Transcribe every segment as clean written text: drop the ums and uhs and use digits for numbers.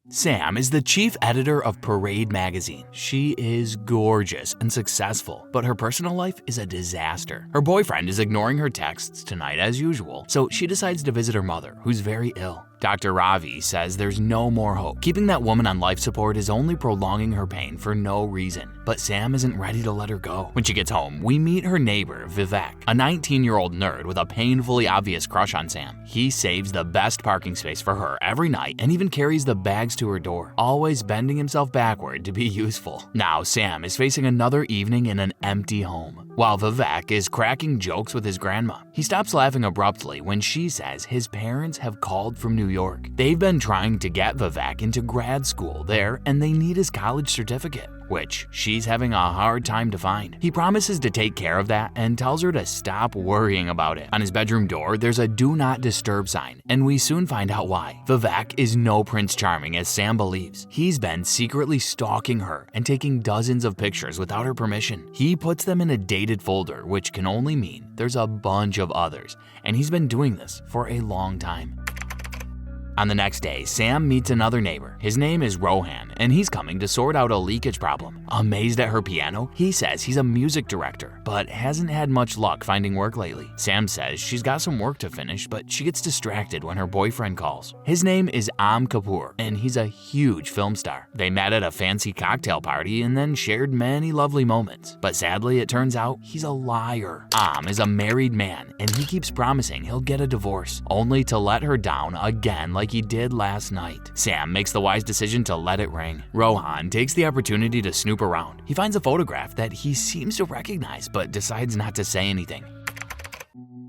Sam is the chief editor of Parade magazine. She is gorgeous and successful, but her personal life is a disaster. Her boyfriend is ignoring her texts tonight as usual, so she decides to visit her mother, who's very ill. Dr. Ravi says there's no more hope. Keeping that woman on life support is only prolonging her pain for no reason. But Sam isn't ready to let her go. When she gets home, we meet her neighbor, Vivek, a 19-year-old nerd with a painfully obvious crush on Sam. He saves the best parking space for her every night and even carries the bags to her door, always bending himself backward to be useful. Now Sam is facing another evening in an empty home, while Vivek is cracking jokes with his grandma. He stops laughing abruptly when she says his parents have called from New York. They've been trying to get Vivek into grad school there and they need his college certificate, which she's having a hard time to find. He promises to take care of that and tells her to stop worrying about it. On his bedroom door, there's a do not disturb sign, and we soon find out why. Vivek is no Prince Charming as Sam believes. He's been secretly stalking her and taking dozens of pictures without her permission. He puts them in a dated folder, which can only mean there's a bunch of others, and he's been doing this for a long time. On the next day, Sam meets another neighbor. His name is Rohan, and he's coming to sort out a leakage problem. Amazed at her piano, he says he's a music director, but hasn't had much luck finding work lately. Sam says she's got some work to finish, but she gets distracted when her boyfriend calls. His name is Kapoor, and he's a huge film star. They met at a fancy cocktail party and then shared many lovely moments. But sadly, it turns out he's a liar. Is a married man, and he keeps promising he'll get a divorce, only to let her down again like he did last night. Sam makes the wise decision to let it ring. Rohan takes the opportunity to snoop around. He finds a photograph that he seems to recognize but decides not to say anything.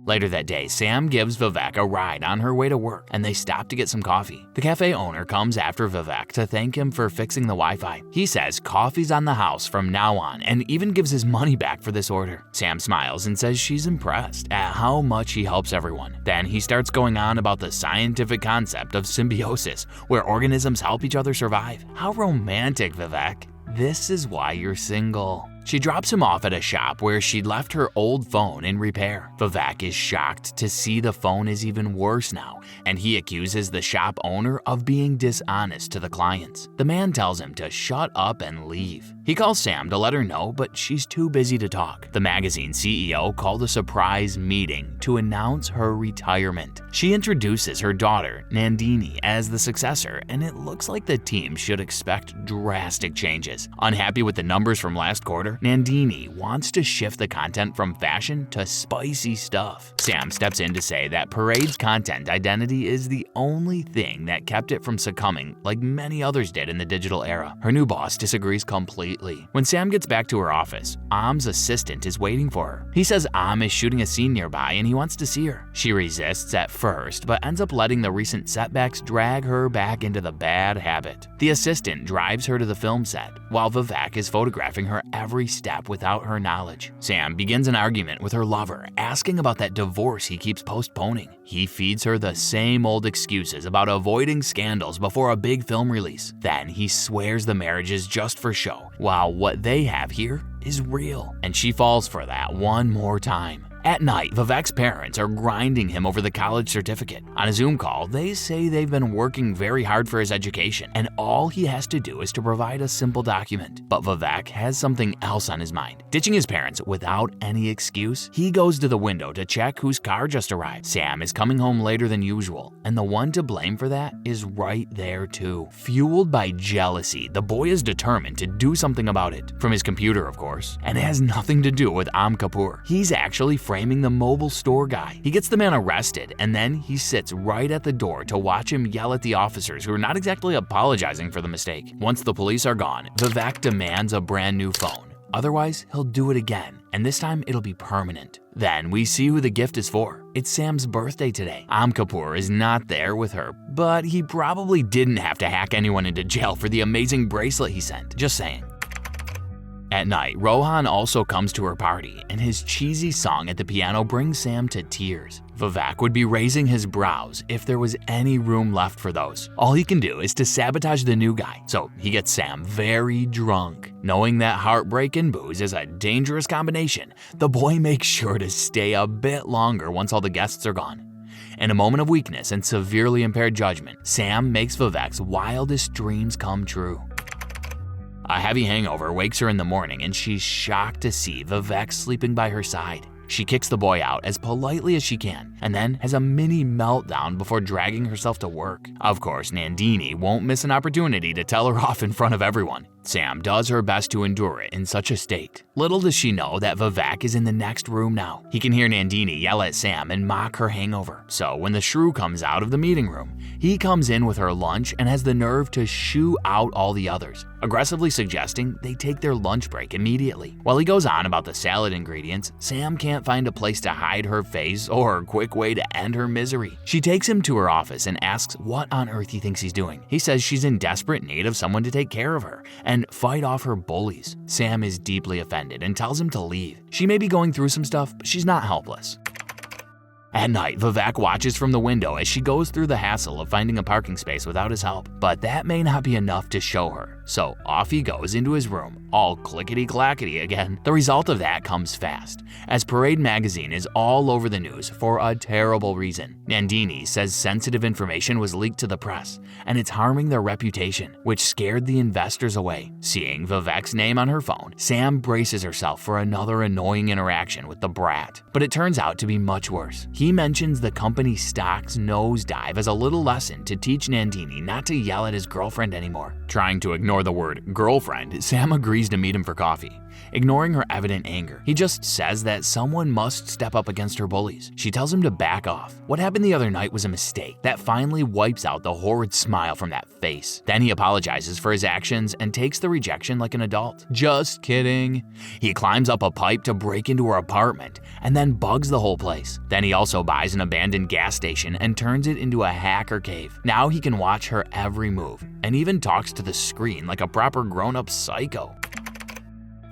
Later that day, Sam gives Vivek a ride on her way to work, and they stop to get some coffee. The cafe owner comes after Vivek to thank him for fixing the Wi-Fi. He says coffee's on the house from now on and even gives his money back for this order. Sam smiles and says she's impressed at how much he helps everyone. Then he starts going on about the scientific concept of symbiosis, where organisms help each other survive. How romantic, Vivek. This is why you're single. She drops him off at a shop where she'd left her old phone in repair. Vivek is shocked to see the phone is even worse now, and he accuses the shop owner of being dishonest to the clients. The man tells him to shut up and leave. He calls Sam to let her know, but she's too busy to talk. The magazine CEO called a surprise meeting to announce her retirement. She introduces her daughter, Nandini, as the successor, and it looks like the team should expect drastic changes. Unhappy with the numbers from last quarter, Nandini wants to shift the content from fashion to spicy stuff. Sam steps in to say that Parade's content identity is the only thing that kept it from succumbing like many others did in the digital era. Her new boss disagrees completely. When Sam gets back to her office, Am's assistant is waiting for her. He says Am is shooting a scene nearby and he wants to see her. She resists at first, but ends up letting the recent setbacks drag her back into the bad habit. The assistant drives her to the film set, while Vivek is photographing her every step without her knowledge. Sam begins an argument with her lover, asking about that divorce he keeps postponing. He feeds her the same old excuses about avoiding scandals before a big film release. Then he swears the marriage is just for show, while what they have here is real. And she falls for that one more time. At night, Vivek's parents are grinding him over the college certificate. On a Zoom call, they say they've been working very hard for his education, and all he has to do is to provide a simple document. But Vivek has something else on his mind. Ditching his parents without any excuse, he goes to the window to check whose car just arrived. Sam is coming home later than usual, and the one to blame for that is right there too. Fueled by jealousy, the boy is determined to do something about it. From his computer, of course, and it has nothing to do with Kapoor. He's actually framing the mobile store guy. He gets the man arrested, and then he sits right at the door to watch him yell at the officers who are not exactly apologizing for the mistake. Once the police are gone, Vivek demands a brand new phone. Otherwise, he'll do it again, and this time it'll be permanent. Then we see who the gift is for. It's Sam's birthday today. Kapoor is not there with her, but he probably didn't have to hack anyone into jail for the amazing bracelet he sent. Just saying. At night, Rohan also comes to her party, and his cheesy song at the piano brings Sam to tears. Vivek would be raising his brows if there was any room left for those. All he can do is to sabotage the new guy, so he gets Sam very drunk. Knowing that heartbreak and booze is a dangerous combination, the boy makes sure to stay a bit longer once all the guests are gone. In a moment of weakness and severely impaired judgment, Sam makes Vivek's wildest dreams come true. A heavy hangover wakes her in the morning and she's shocked to see Vivek sleeping by her side. She kicks the boy out as politely as she can and then has a mini meltdown before dragging herself to work. Of course, Nandini won't miss an opportunity to tell her off in front of everyone. Sam does her best to endure it in such a state. Little does she know that Vivek is in the next room now. He can hear Nandini yell at Sam and mock her hangover. So when the shrew comes out of the meeting room, he comes in with her lunch and has the nerve to shoo out all the others, aggressively suggesting they take their lunch break immediately. While he goes on about the salad ingredients, Sam can't find a place to hide her face or a quick way to end her misery. She takes him to her office and asks what on earth he thinks he's doing. He says she's in desperate need of someone to take care of her and fight off her bullies. Sam is deeply offended and tells him to leave. She may be going through some stuff, but she's not helpless. At night, Vivek watches from the window as she goes through the hassle of finding a parking space without his help. But that may not be enough to show her, so off he goes into his room, all clickety-clackety again. The result of that comes fast, as Parade magazine is all over the news for a terrible reason. Nandini says sensitive information was leaked to the press, and it's harming their reputation, which scared the investors away. Seeing Vivek's name on her phone, Sam braces herself for another annoying interaction with the brat. But it turns out to be much worse. He mentions the company's stocks nosedive as a little lesson to teach Nandini not to yell at his girlfriend anymore. Trying to ignore the word girlfriend, Sam agrees to meet him for coffee. Ignoring her evident anger, he just says that someone must step up against her bullies. She tells him to back off. What happened the other night was a mistake that finally wipes out the horrid smile from that face. Then he apologizes for his actions and takes the rejection like an adult. Just kidding. He climbs up a pipe to break into her apartment and then bugs the whole place. Then he also buys an abandoned gas station and turns it into a hacker cave. Now he can watch her every move and even talks to the screen like a proper grown-up psycho.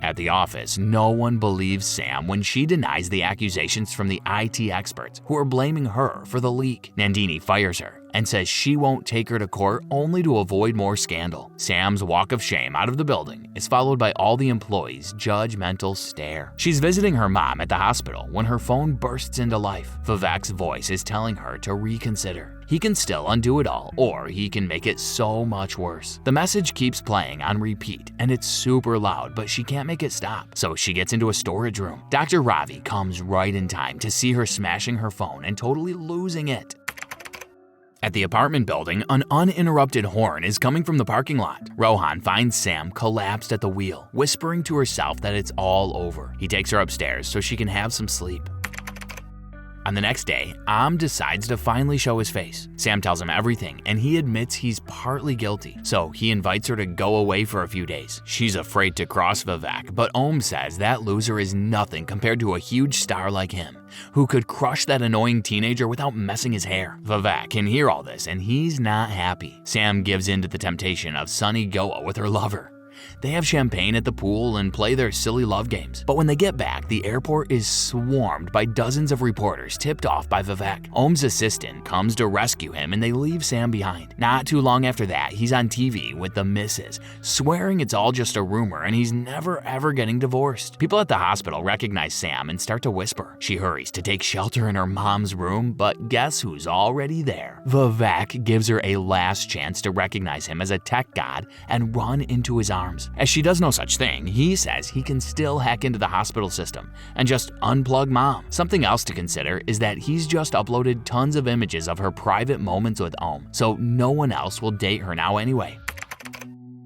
At the office, no one believes Sam when she denies the accusations from the IT experts who are blaming her for the leak. Nandini fires her and says she won't take her to court only to avoid more scandal. Sam's walk of shame out of the building is followed by all the employees' judgmental stare. She's visiting her mom at the hospital when her phone bursts into life. Vivek's voice is telling her to reconsider. He can still undo it all, or he can make it so much worse. The message keeps playing on repeat, and it's super loud, but she can't make it stop. So she gets into a storage room. Dr. Ravi comes right in time to see her smashing her phone and totally losing it. At the apartment building, an uninterrupted horn is coming from the parking lot. Rohan finds Sam collapsed at the wheel, whispering to herself that it's all over. He takes her upstairs so she can have some sleep. On the next day, Am decides to finally show his face. Sam tells him everything, and he admits he's partly guilty, so he invites her to go away for a few days. She's afraid to cross Vivek, but Om says that loser is nothing compared to a huge star like him, who could crush that annoying teenager without messing his hair. Vivek can hear all this, and he's not happy. Sam gives in to the temptation of sunny Goa with her lover. They have champagne at the pool and play their silly love games. But when they get back, the airport is swarmed by dozens of reporters tipped off by Vivek. Om's assistant comes to rescue him and they leave Sam behind. Not too long after that, he's on TV with the missus, swearing it's all just a rumor and he's never ever getting divorced. People at the hospital recognize Sam and start to whisper. She hurries to take shelter in her mom's room, but guess who's already there? Vivek gives her a last chance to recognize him as a tech god and run into his arms. As she does no such thing, he says he can still hack into the hospital system and just unplug mom. Something else to consider is that he's just uploaded tons of images of her private moments with Om, so no one else will date her now anyway.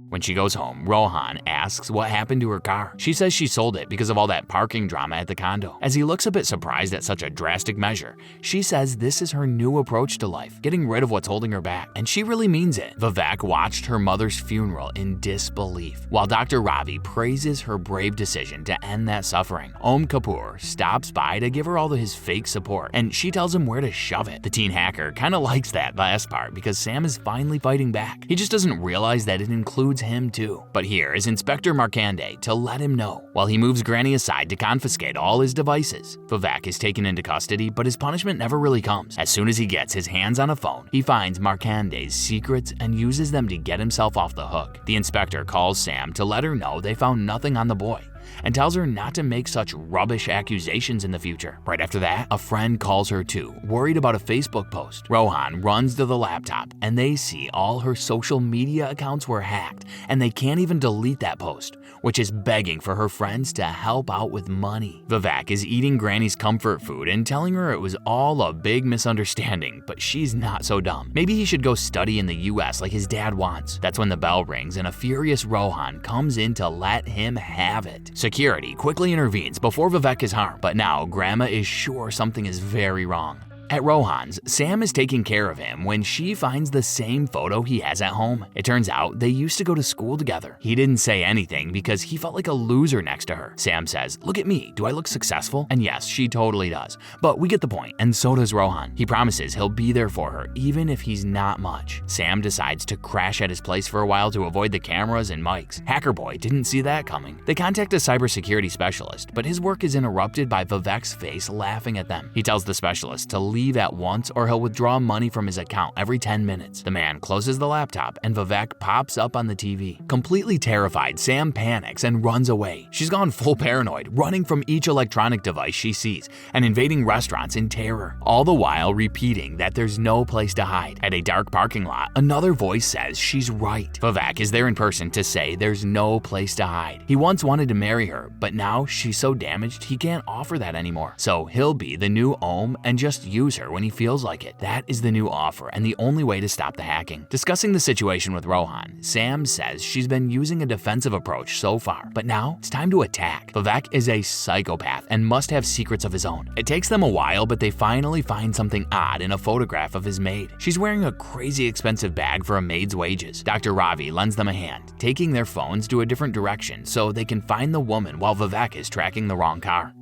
When she goes home, Rohan asks what happened to her car. She says she sold it because of all that parking drama at the condo. As he looks a bit surprised at such a drastic measure, she says this is her new approach to life, getting rid of what's holding her back. And she really means it. Vivek watched her mother's funeral in disbelief, while Dr. Ravi praises her brave decision to end that suffering. Om Kapoor stops by to give her all of his fake support, and she tells him where to shove it. The teen hacker kinda likes that last part because Sam is finally fighting back. He just doesn't realize that it includes him too. But here is Inspector Markande to let him know. While he moves Granny aside to confiscate all his devices, Vivek is taken into custody, but his punishment never really comes. As soon as he gets his hands on a phone, he finds Markande's secrets and uses them to get himself off the hook. The inspector calls Sam to let her know they found nothing on the boy, and tells her not to make such rubbish accusations in the future. Right after that, a friend calls her too, worried about a Facebook post. Rohan runs to the laptop and they see all her social media accounts were hacked and they can't even delete that post, which is begging for her friends to help out with money. Vivek is eating Granny's comfort food and telling her it was all a big misunderstanding, but she's not so dumb. Maybe he should go study in the US like his dad wants. That's when the bell rings and a furious Rohan comes in to let him have it. Security quickly intervenes before Vivek is harmed, but now Grandma is sure something is very wrong. At Rohan's, Sam is taking care of him when she finds the same photo he has at home. It turns out they used to go to school together. He didn't say anything because he felt like a loser next to her. Sam says, "Look at me, do I look successful?" And yes, she totally does. But we get the point, and so does Rohan. He promises he'll be there for her, even if he's not much. Sam decides to crash at his place for a while to avoid the cameras and mics. Hacker Boy didn't see that coming. They contact a cybersecurity specialist, but his work is interrupted by Vivek's face laughing at them. He tells the specialist to leave at once or he'll withdraw money from his account every 10 minutes. The man closes the laptop and Vivek pops up on the TV. Completely terrified, Sam panics and runs away. She's gone full paranoid, running from each electronic device she sees and invading restaurants in terror, all the while repeating that there's no place to hide. At a dark parking lot, another voice says she's right. Vivek is there in person to say there's no place to hide. He once wanted to marry her, but now she's so damaged he can't offer that anymore. So he'll be the new Om and just use her when he feels like it. That is the new offer and the only way to stop the hacking. Discussing the situation with Rohan, Sam says she's been using a defensive approach so far, but now it's time to attack. Vivek is a psychopath and must have secrets of his own. It takes them a while, but they finally find something odd in a photograph of his maid. She's wearing a crazy expensive bag for a maid's wages. Dr. Ravi lends them a hand, taking their phones to a different direction so they can find the woman while Vivek is tracking the wrong car.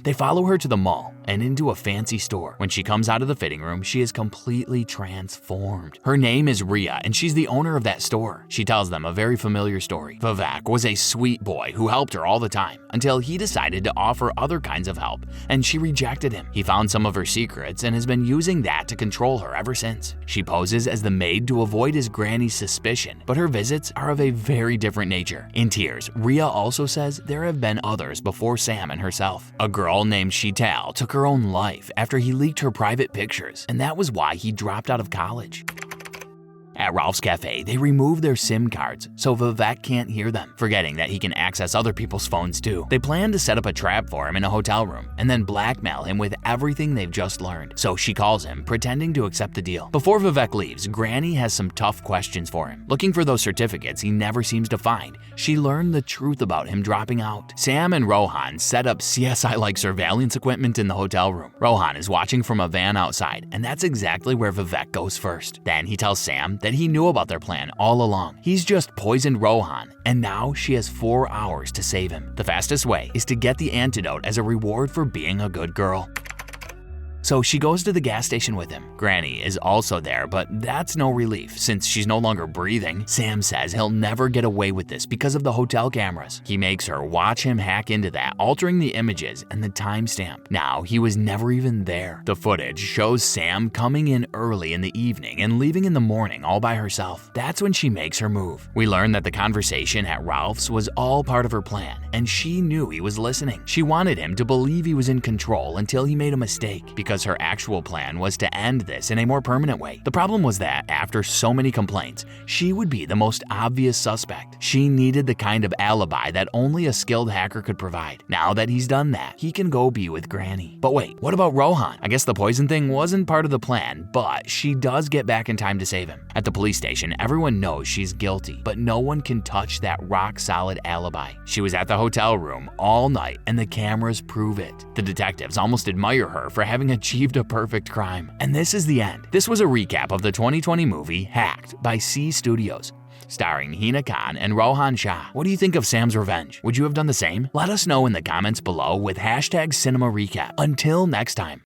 They follow her to the mall and into a fancy store. When she comes out of the fitting room, she is completely transformed. Her name is Ria, and she's the owner of that store. She tells them a very familiar story. Vivek was a sweet boy who helped her all the time until he decided to offer other kinds of help, and she rejected him. He found some of her secrets and has been using that to control her ever since. She poses as the maid to avoid his granny's suspicion, but her visits are of a very different nature. In tears, Ria also says there have been others before Sam and herself. A girl named Sheetal took her own life after he leaked her private pictures, and that was why he dropped out of college. At Ralph's Cafe, they remove their SIM cards so Vivek can't hear them, forgetting that he can access other people's phones too. They plan to set up a trap for him in a hotel room and then blackmail him with everything they've just learned. So she calls him, pretending to accept the deal. Before Vivek leaves, Granny has some tough questions for him. Looking for those certificates he never seems to find, she learned the truth about him dropping out. Sam and Rohan set up CSI-like surveillance equipment in the hotel room. Rohan is watching from a van outside, and that's exactly where Vivek goes first. Then he tells Sam that he knew about their plan all along. He's just poisoned Rohan, and now she has 4 hours to save him. The fastest way is to get the antidote as a reward for being a good girl. So she goes to the gas station with him. Granny is also there, but that's no relief since she's no longer breathing. Sam says he'll never get away with this because of the hotel cameras. He makes her watch him hack into that, altering the images and the timestamp. Now he was never even there. The footage shows Sam coming in early in the evening and leaving in the morning all by herself. That's when she makes her move. We learn that the conversation at Ralph's was all part of her plan, and she knew he was listening. She wanted him to believe he was in control until he made a mistake, because her actual plan was to end this in a more permanent way. The problem was that, after so many complaints, she would be the most obvious suspect. She needed the kind of alibi that only a skilled hacker could provide. Now that he's done that, he can go be with Granny. But wait, what about Rohan? I guess the poison thing wasn't part of the plan, but she does get back in time to save him. At the police station, everyone knows she's guilty, but no one can touch that rock-solid alibi. She was at the hotel room all night, and the cameras prove it. The detectives almost admire her for having achieved a perfect crime. And this is the end. This was a recap of the 2020 movie Hacked by C Studios, starring Hina Khan and Rohan Shah. What do you think of Sam's revenge? Would you have done the same? Let us know in the comments below with #CinemaRecap. Until next time.